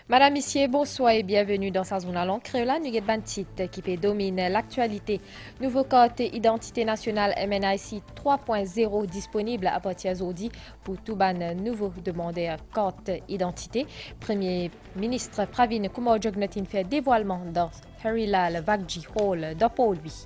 Madame, Messieurs, bonsoir et bienvenue dans sa zone à langue créole. Nous avons titre qui domine l'actualité. Nouveau code identité nationale MNIC 3.0 disponible à partir d'aujourd'hui pour tout ban nouveau demandeur code identité. Premier ministre Pravin Kumar Jugnauth fait dévoilement dans Harilal Vagji Hall d'Apolwi.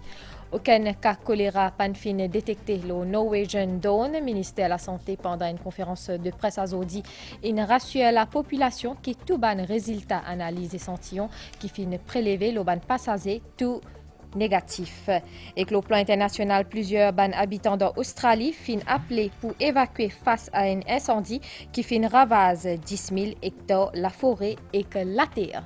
Aucun cas choléra panfine détecté le Norwegian Dawn. Ministère de la Santé pendant une conférence de presse à Zodi, il rassure la population qui tout ban résultat analyse échantillon qui fin prélevé le ban passager tout négatif. Et que le plan international, plusieurs ban habitants d'Australie fin appelés pour évacuer face à un incendie qui fin ravase 10 000 hectares la forêt et que la terre.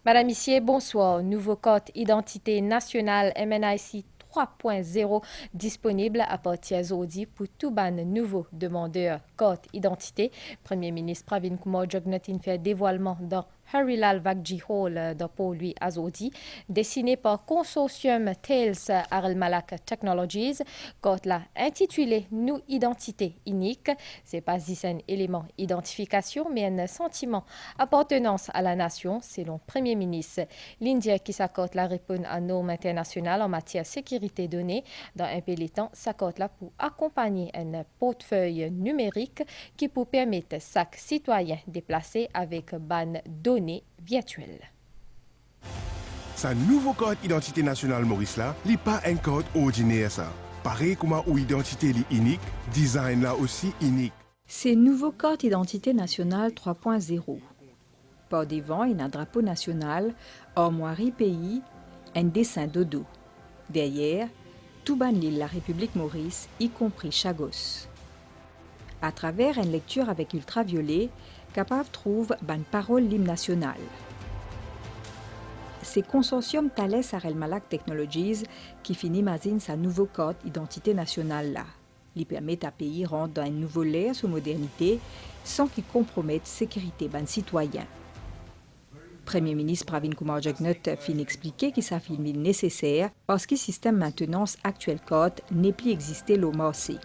Madame, Messieurs, bonsoir. Nouveau code identité nationale MNIC 3.0 disponible à partir d'aujourd'hui pour tout ban nouveau demandeur code identité. Premier ministre Pravin Kumar Jugnauth fait dévoilement dans Harilal Vagji Hall d'Apolwi Azodi, dessiné par Consortium Tales Arel Malak Technologies, code la intitulé Nous identité unique. C'est pas un élément identification, mais un sentiment appartenance à la nation, selon Premier ministre. L'Indien qui s'accorde la réponse à normes internationales en matière de sécurité donnée, dans un péloton s'accorde là pour accompagner un portefeuille numérique qui peut permettre chaque citoyen déplacer avec ban données virtuelles. Sa nouveau code identité nationale Maurice là, n'est pas un code ordinaire ça. Pareil comme ou identité li unique, design là aussi unique. C'est nouveau code identité nationale 3.0. Par devant, il y a un drapeau national, armoirie pays, un dessin dodo. Derrière, tout ban l'île la République Maurice, y compris Chagos. À travers une lecture avec ultraviolet, capable trouve ban parole l'hymne national. C'est consortium Thales Arel Malak Technologies qui finit imagine sa nouveau code identité nationale là. Il permet à pays rentrer dans un nouveau l'ère sous modernité sans qu'il compromette sécurité ban citoyen. Premier ministre Pravin Kumar Jugnauth fin expliquer que ça fin nécessaire parce que le système maintenance actuel code n'est plus existé le marché.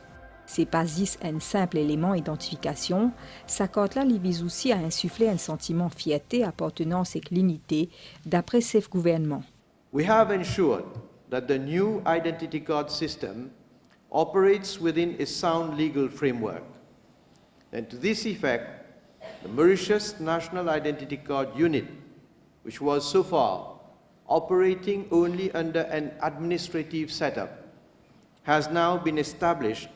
C'est pas juste un simple élément d'identification, ça code là vise aussi à insuffler un sentiment de fierté, appartenance et l'unité d'après ce gouvernement. We have ensured that the new identity card system operates within a sound legal framework. And to this effect, the Mauritius National Identity Card Unit, which was so far operating only under an administrative setup, has now been established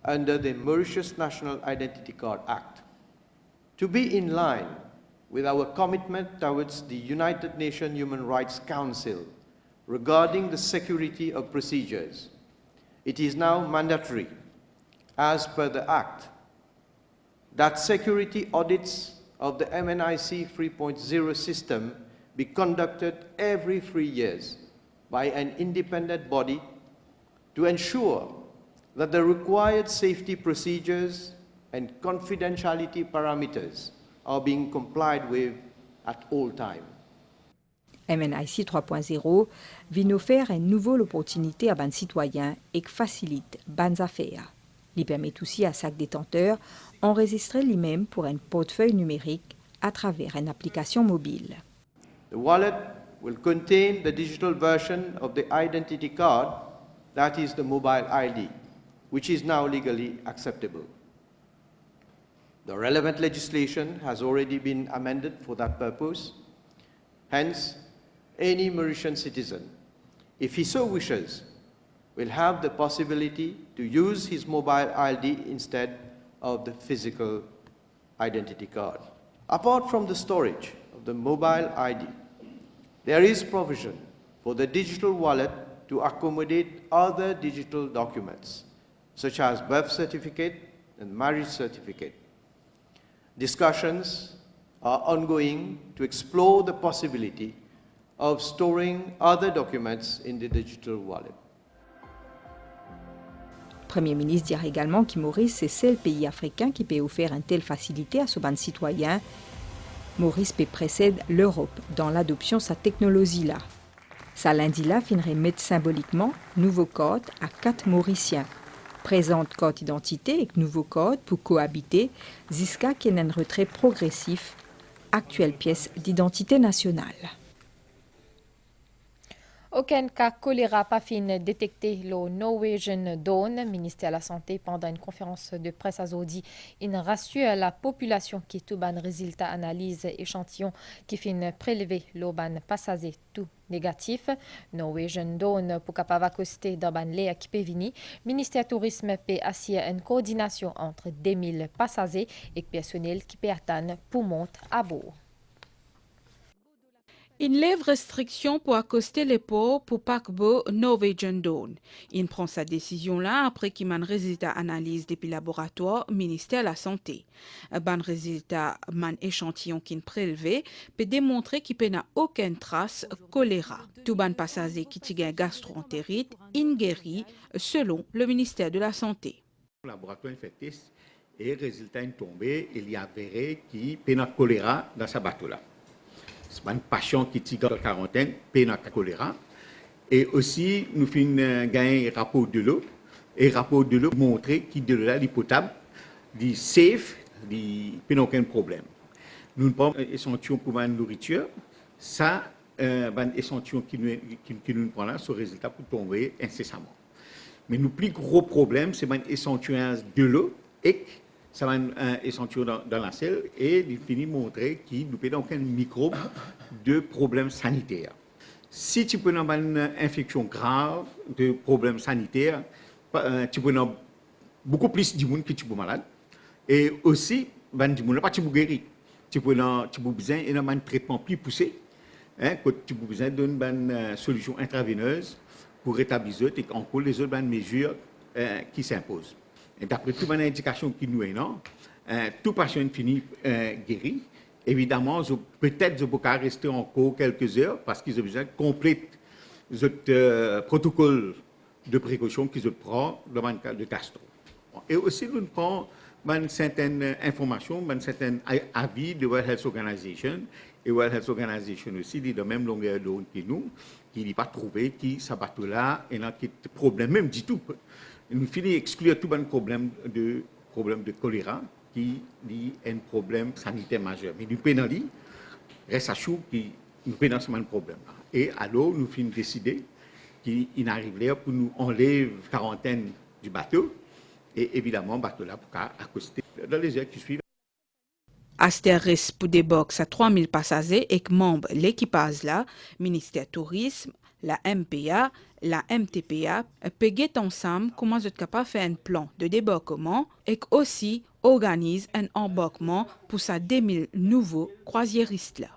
under the Mauritius National Identity Card Act. To be in line with our commitment towards the United Nations Human Rights Council regarding the security of procedures, it is now mandatory, as per the Act, that security audits of the MNIC 3.0 system be conducted every 3 years by an independent body to ensure that the required safety procedures and confidentiality parameters are being complied with at all times. MNIC 3.0 vient offrir une nouvelle opportunité à ban citoyens et facilite ban affaires. Il permet aussi à chaque détenteur d'enregistrer lui-même pour un portefeuille numérique à travers une application mobile. The wallet will contain the digital version of the identity card, that is the mobile ID, which is now legally acceptable. The relevant legislation has already been amended for that purpose. Hence, any Mauritian citizen, if he so wishes, will have the possibility to use his mobile ID instead of the physical identity card. Apart from the storage of the mobile ID, there is provision for the digital wallet to accommodate other digital documents, such as birth certificate and marriage certificate. Discussions are ongoing to explore the possibility of storing other documents in the digital wallet. Premier ministre dira également que Maurice est seul pays africain qui peut offrir une telle facilité à son citoyen. Maurice peut précéder l'Europe dans l'adoption de cette technologie-là. Ça lundi-là finirait mettre symboliquement nouveau code à 4 Mauriciens. Présente code identité et nouveau code pour cohabiter, jusqu'à qu'il y ait un retrait progressif, actuelle pièce d'identité nationale. Aucun cas choléra pas fin détecté le Norwegian Dawn, ministère de la Santé, pendant une conférence de presse à Zodi. Il rassure la population qui tout ban résultat analyse échantillon qui fin prélevé le ban passager tout négatif. Norwegian Dawn pour capable accoster dans ban les qui peut venir. Ministère tourisme peut assurer une coordination entre 2000 passagers et personnel qui peut attendre pour monter à bord. Une lève restriction pour accoster les ports pour paquebot Norwegian Dawn. Il prend sa décision là après qu'il m'a un résultat analyse depuis laboratoire ministère de la Santé. Un bon résultat man échantillon qu'il prélevé peut démontrer qu'il n'a aucune trace choléra. Tout bon passager qui tigue gastroentérite guéri selon le ministère de la Santé. Le laboratoire fait test et résultat est tombé, il y a avéré qu'il y a choléra dans sa bateau là. C'est un patient qui est en quarantaine, pénal choléra. Et aussi, nous avons gagné un rapport de l'eau. Et le rapport de l'eau montre que de l'eau est potable, est safe, il n'y a aucun problème. Nous prenons un échantillon pour la nourriture. Ça, un échantillon qui nous prend là, ce résultat peut tomber incessamment. Mais le plus gros problème, c'est un échantillon de l'eau et ça va un échantillon dans la selle et il finit montrer qu'il n'y a aucun microbe de problème sanitaire. Si tu peux avoir une infection grave de problème sanitaire, tu peux avoir beaucoup plus de monde que tu peux malade. Et aussi, du monde pas tu peux guérir. Tu peux besoin d'un traitement plus poussé. Tu peux besoin d'une solution intraveineuse pour rétablir et encore les autres mesures qui s'imposent. Et d'après toute indication qui nous est là, tout patient finit guéri. Évidemment, peut-être je peux rester encore quelques heures parce qu'ils ont besoin de compléter le protocole de précaution qu'ils prennent dans le cas de gastro. Et aussi, nous prenons certaines informations, certains avis de World Health Organization. Et World Health Organization aussi dit de même longueur d'onde que nous, qui n'a pas trouvé que ce bateau-là est un problème, même du tout. Nous finissons d'exclure tout un problème de choléra qui est un problème sanitaire majeur. Mais nous pouvons dire, reste à chaud, nous pouvons dans ce problème. Et alors, nous finissons décider qu'il arrive là pour nous enlever la quarantaine du bateau. Et évidemment, le bateau-là pour accoster dans les heures qui suivent. Astéris pour des box à 3000 passagers et membres de l'équipage là, ministère tourisme, la MPA, la MTPA, peuvent ensemble comment être capable de faire un plan de débarquement et aussi organise un embarquement pour sa 2000 nouveaux croisiéristes là.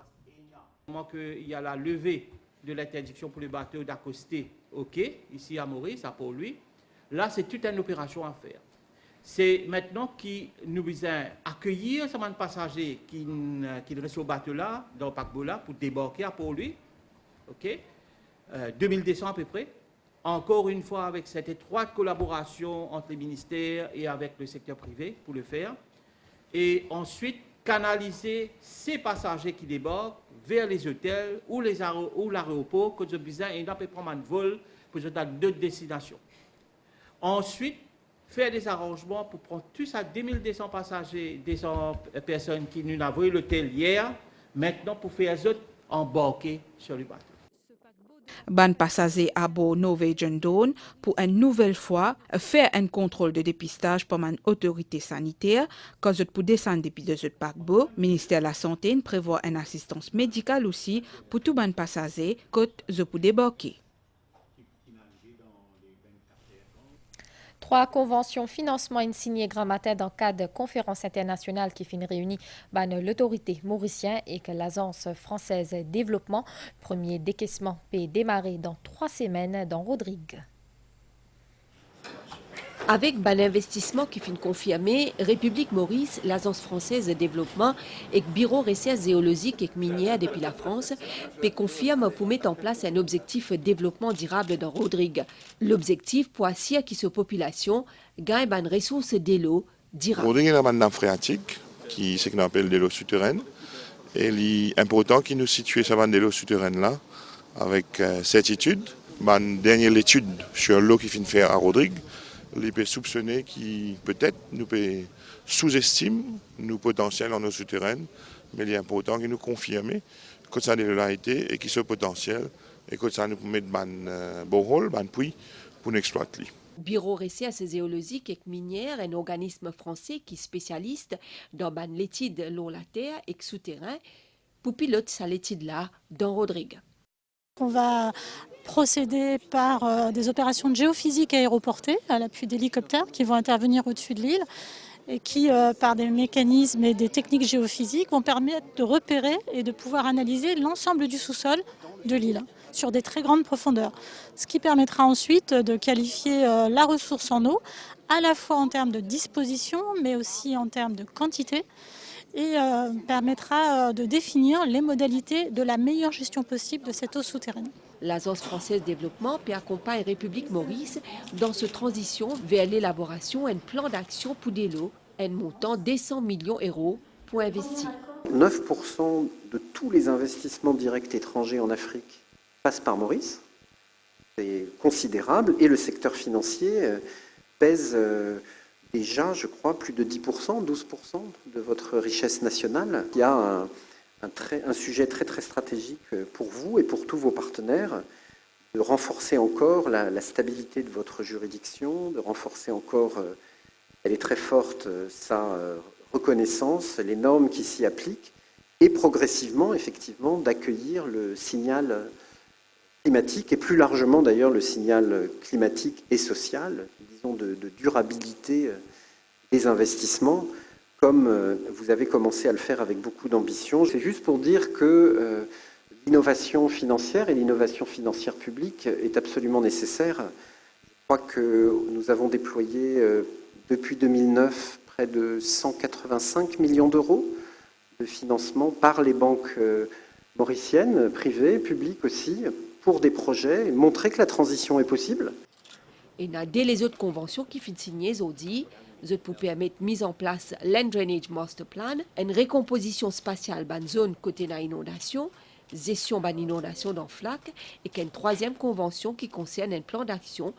Il y a la levée de l'interdiction pour les bateaux d'accoster au quai, ici à Maurice, à Port-Louis. Là, c'est toute une opération à faire. C'est maintenant qui nous besoin accueillir ces passagers qui restent au bateau là, dans le paquebot là, pour débarquer à Port-Louis. OK? 2200 à peu près. Encore une fois, avec cette étroite collaboration entre les ministères et avec le secteur privé pour le faire. Et ensuite, canaliser ces passagers qui débarquent vers les hôtels ou l'aéroport, que nous avons besoin et nous pouvons prendre un vol pour d'autres destinations. Ensuite, faire des arrangements pour prendre tous ces 2200 passagers, 200 personnes qui nous ont envoyé l'hôtel hier, maintenant pour faire les autres embarquer sur le bateau. Ban passager à bord Norwegian Dawn pour une nouvelle fois faire un contrôle de dépistage par une autorité sanitaire quand je peux descendre depuis de ce paquebot. Le ministère de la Santé prévoit une assistance médicale aussi pour tout ban passager quand je peux débarquer. 3 conventions financement signées grand matin dans le cadre de conférence internationale qui finit réunie par l'autorité mauricienne et que l'Agence française développement. Premier décaissement peut démarrer dans 3 semaines dans Rodrigue. Avec un investissement qui finit confirmé, République Maurice, l'Agence française de développement et le Bureau recherche géologique et minière depuis la France, peut confirmer pour mettre en place un objectif de développement durable dans Rodrigue. L'objectif pour assurer que cette population gagne une ressource de l'eau durable. Rodrigue est une nappe phréatique qui c'est qu'on appelle de l'eau souterraine. Et il est important qu'il nous situe sur de l'eau souterraine là avec certitude. Ma dernière étude sur l'eau qui finit faire à Rodrigue il peut soupçonner qui peut-être nous sous-estime nos potentiels en eau souterraine, mais il est important qu'il nous confirme que ça a été et qu'il ce potentiel et que ça nous met de bon rôle, puits pour nous exploiter. Bureau Recherche géologique et minière, un organisme français qui est spécialiste dans l'étude de la terre et souterrain, pour piloter cette étude-là dans Rodrigue. On va procéder par des opérations de géophysique aéroportée à l'appui d'hélicoptères qui vont intervenir au-dessus de l'île et qui, par des mécanismes et des techniques géophysiques, vont permettre de repérer et de pouvoir analyser l'ensemble du sous-sol de l'île sur des très grandes profondeurs. Ce qui permettra ensuite de qualifier la ressource en eau, à la fois en termes de disposition, mais aussi en termes de quantité, et permettra de définir les modalités de la meilleure gestion possible de cette eau souterraine. L'Agence française de développement accompagne République Maurice dans cette transition vers l'élaboration d'un plan d'action pour des lots, un montant de 100 millions d'euros pour investir. 9% de tous les investissements directs étrangers en Afrique passent par Maurice. C'est considérable et le secteur financier pèse déjà, je crois, plus de 10%, 12% de votre richesse nationale. Il y a un sujet très très stratégique pour vous et pour tous vos partenaires, de renforcer encore la stabilité de votre juridiction, de renforcer encore, elle est très forte, sa reconnaissance, les normes qui s'y appliquent, et progressivement, effectivement, d'accueillir le signal climatique, et plus largement d'ailleurs le signal climatique et social, disons de durabilité des investissements, comme vous avez commencé à le faire avec beaucoup d'ambition. C'est juste pour dire que l'innovation financière et l'innovation financière publique est absolument nécessaire. Je crois que nous avons déployé depuis 2009 près de 185 millions d'euros de financement par les banques mauriciennes, privées, publiques aussi, pour des projets, et montrer que la transition est possible. Et dès les autres conventions qui finissent signées aujourd'hui, pour permettre mise en place Land Drainage Master Plan, une récomposition spatiale dans zone côté d'inondation, gestion d'inondation dans FLAC, et qu'une troisième convention qui concerne un plan d'action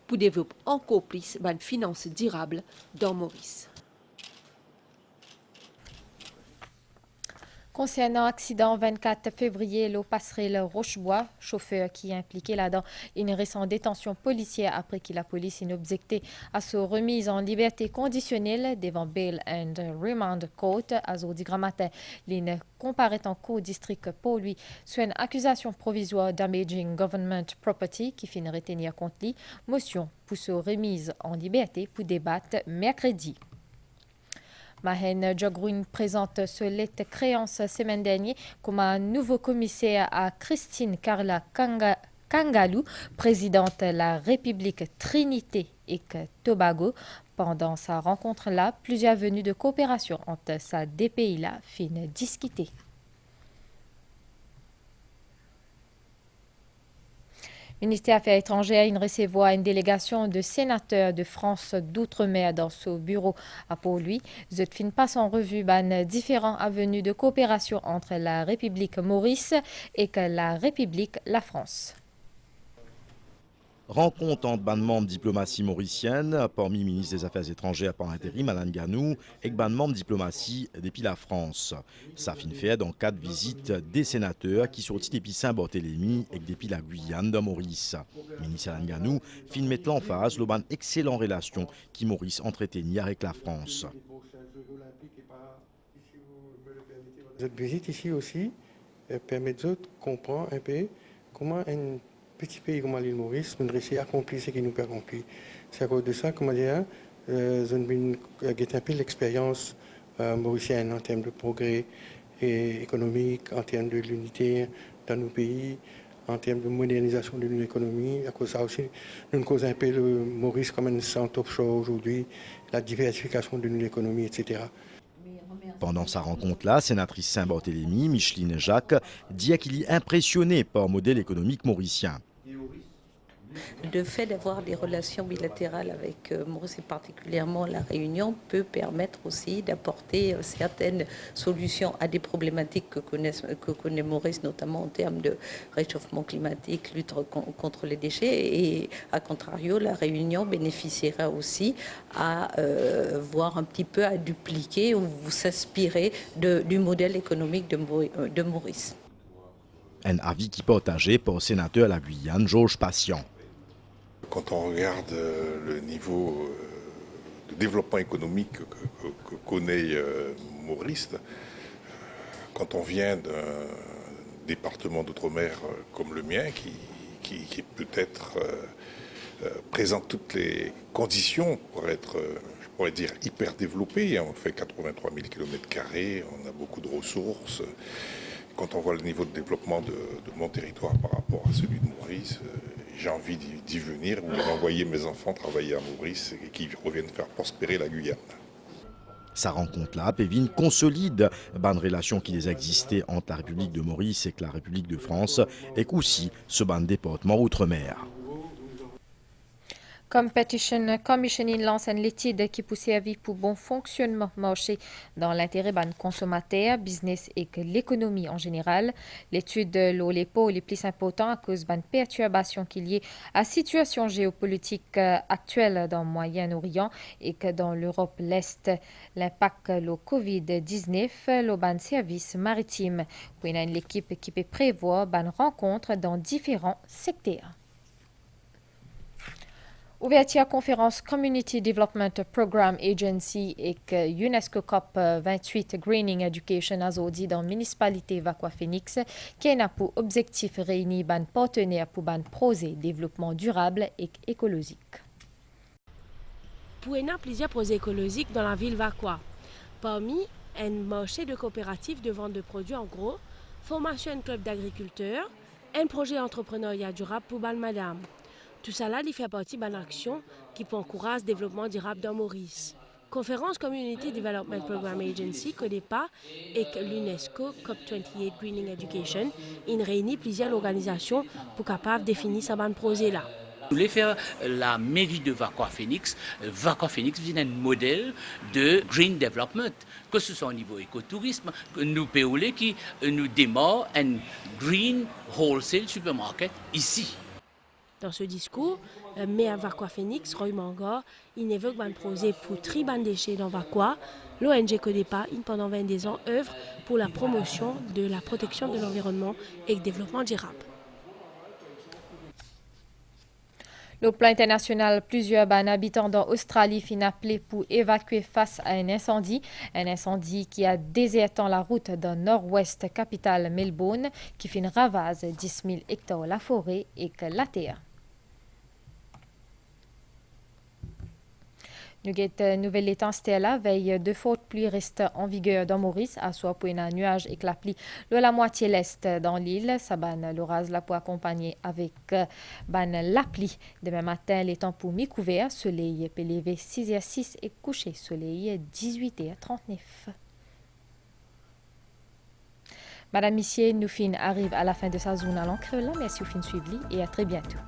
pour développer encore plus de finances durables dans Maurice. Concernant l'accident 24 février, le passerelle Rochebois, chauffeur qui est impliqué là-dedans, une récente détention policière après que la police a objecté à sa remise en liberté conditionnelle devant Bail and Remand Court à Zodi Gramatin. Il comparaît en cour district pour lui sur une accusation provisoire damaging government property qui finit retenir contre lui, motion pour sa remise en liberté pour débattre mercredi. Mahen Djogrune présente ce lettre créance semaine dernière comme un nouveau commissaire à Christine Carla Kangalou, présidente de la République Trinité et Tobago. Pendant sa rencontre-là, plusieurs venues de coopération entre ces deux pays-là finissent discuter. Le ministère des Affaires étrangères recevoir une délégation de sénateurs de France d'outre-mer dans ce bureau pour lui. Je ne passe en revue différents avenues de coopération entre la République Maurice et la République la France. Rencontre entre ban membres diplomatie mauricienne, parmi ministre des Affaires étrangères par intérim, Alain Ganou, et ban membre diplomatie depuis la France. Ça fin fait dans 4 visites des sénateurs qui sortent depuis Saint-Barthélemy et depuis la Guyane de Maurice. Ministre Alain Ganou fin mettre en phase l'auban excellente relation qui Maurice entretient avec la France. Cette visite ici aussi permet de comprendre un peu comment un petit pays comme l'île Maurice, nous réussissons à accomplir ce qui nous peut accomplir. C'est à cause de ça, comment dire, nous avons un peu l'expérience mauricienne en termes de progrès économique, en termes de l'unité dans nos pays, en termes de modernisation de nos économies. À cause de ça aussi, nous causons un peu le Maurice comme un centre offshore aujourd'hui, la diversification de nos économies, etc. Pendant sa rencontre-là, sénatrice Saint-Barthélemy, Micheline Jacques, dit qu'il est impressionné par le modèle économique mauricien. Le fait d'avoir des relations bilatérales avec Maurice et particulièrement la Réunion peut permettre aussi d'apporter certaines solutions à des problématiques que connaît Maurice, notamment en termes de réchauffement climatique, lutte contre les déchets. Et à contrario, la Réunion bénéficiera aussi à voir un petit peu à dupliquer ou s'inspirer du modèle économique de Maurice. Un avis qui partageait par le sénateur à la Guyane, Georges Patient. Quand on regarde le niveau de développement économique que connaît Maurice, quand on vient d'un département d'outre-mer comme le mien, qui peut-être présente toutes les conditions pour être, je pourrais dire, hyper développé. On fait 83 000 km², on a beaucoup de ressources. Quand on voit le niveau de développement de mon territoire par rapport à celui de Maurice, j'ai envie d'y venir ou d'envoyer mes enfants travailler à Maurice et qui reviennent faire prospérer la Guyane. Sa rencontre-là, Pévin consolide une relation qui les existait entre la République de Maurice et la République de France et aussi ce ban département outre-mer. Competition Commission lance une étude qui pousse à pour bon fonctionnement marché dans l'intérêt des consommateurs, business et que l'économie en général. L'étude les pots les plus importants à cause d'une perturbation qui est liée à la situation géopolitique actuelle dans le Moyen-Orient et que dans l'Europe de l'Est, l'impact le COVID-19, le service maritime. Pour une équipe qui peut prévoir une rencontre dans différents secteurs. Ouverture conférence Community Development Program Agency et que UNESCO COP 28 Greening Education a dit dans la municipalité Vacqua Phoenix qui a pour objectif réunir ban partenaires pour ban projet développement durable et écologique. Pour y a plusieurs projets écologiques dans la ville Vacqua. Parmi un marché de coopérative de vente de produits en gros, formation d'un club d'agriculteurs, un projet entrepreneuriat durable pour ban madame. Tout cela il fait partie d'une action qui peut encourager le développement durable dans Maurice. Conférence Community Development Program Agency, CODEPA, et l'UNESCO COP28 Greening Education, ils réunissent plusieurs organisations pour capables de définir ce projet-là. Nous voulons faire la mairie de Vacqua Phoenix. Vacqua Phoenix vient un modèle de green development, que ce soit au niveau écotourisme, que nous payons qui nous démarre un green wholesale supermarket ici. Dans ce discours, maire Vacqua Phoenix, Roy Mangor, il évoque un projet pour trier les déchets dans Vacqua. L'ONG CODEPA, pendant 22 ans, œuvre pour la promotion de la protection de l'environnement et le développement durable. Au plan international, plusieurs habitants d'Australie finissent appelés pour évacuer face à un incendie qui a déserté la route dans le nord-ouest capitale Melbourne, qui fait ravage 10 000 hectares la forêt et que la terre. Nouvelle intensité la veille de fortes pluies restent en vigueur dans Maurice, à soit pour un nuage et que la pluie de la moitié l'est dans l'île. Saban l'orage la pour accompagner avec la pluie. Demain matin, les temps pour mi-couvert, soleil peut lever 6h06 et coucher soleil 18h39. Madame Missier, nous fin arrive à la fin de sa zone à l'encre là. Merci au fin suivi et à très bientôt.